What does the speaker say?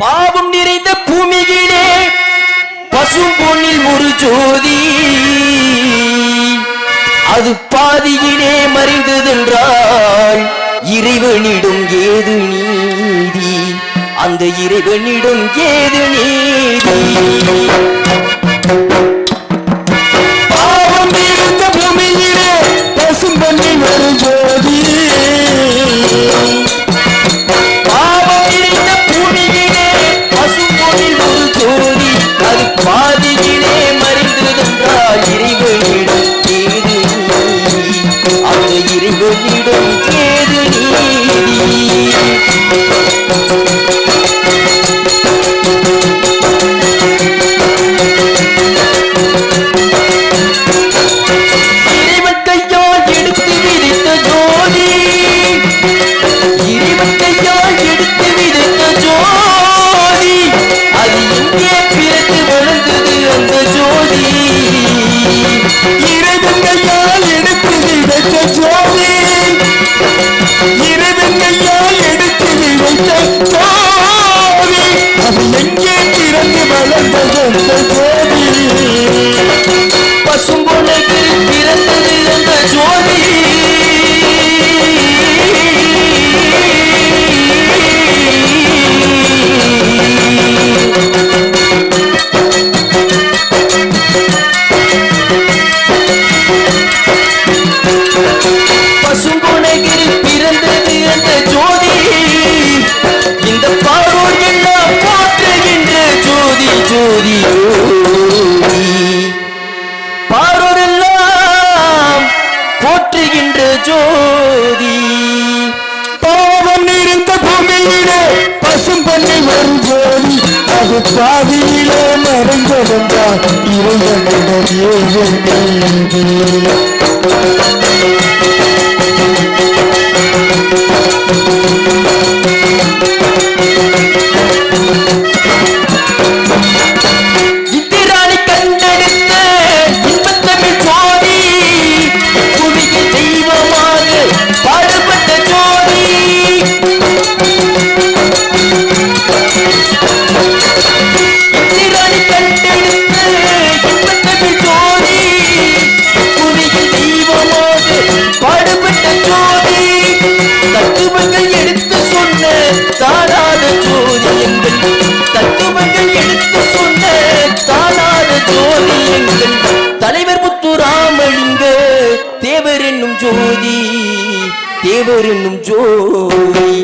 பாவம் நிறைந்த பூமியிலே பசும் பொன்னில் ஒரு ஜோதி, அது பாதியிலே மறைந்ததென்றால் இறைவனிடம் ஏது நீதி? அந்த இறைவனிடம் ஏது நீதி? பாவம் நிறைந்த பூமியிலே பசும் பொன்னில் ஒரு ஜோதி, பாவம் நிறைந்த பூமியிலே பசும் பொன்னில் ஒரு ஜோதி, அது பாதியிலே மறைந்ததென்றால் இறைவனிடம் ஏது நீதி? அந்த இறைவனிடம் ஏது நீதி? பசும்பொன்னில் பிறந்தது அந்த ஜோதி, பசும்பொன்னில் பிறந்தது அந்த ஜோதி, இந்த பாரோர் எல்லாம் போற்றுகின்ற ஜோதி ஜோதி ஜோதி, பாரோரெல்லாம் போற்றுகின்ற ஜோதி. பாவம் நிறைந்த பூமியிலே பசும் பொன்னில் ஒரு ஜோதி, அது பாதியிலே மறைந்ததென்றால் இறைவனிடம் ஏது நீதி? இந்திராணி கண்டெடுத்த இன்பத்தமிழ் ஜோதி, புவியில் தெய்வமாக பாடுபட்ட ஜோதி, இந்திராணி கண்டெடுத்த இன்பத்தமிழ் ஜோதி, புவியில் தெய்வமாக பாடுபட்ட ஜோதி, தத்துவங்கள் எடுத்து சொன்ன தாராத ஜோதி எங்கள், தத்துவங்கள் எடுத்து சொன்ன தாராத ஜோதி எங்கள் தலைவர் முத்துராமலிங்க தேவர் என்னும் ஜோதி, தேவர் என்னும் ஜோதி.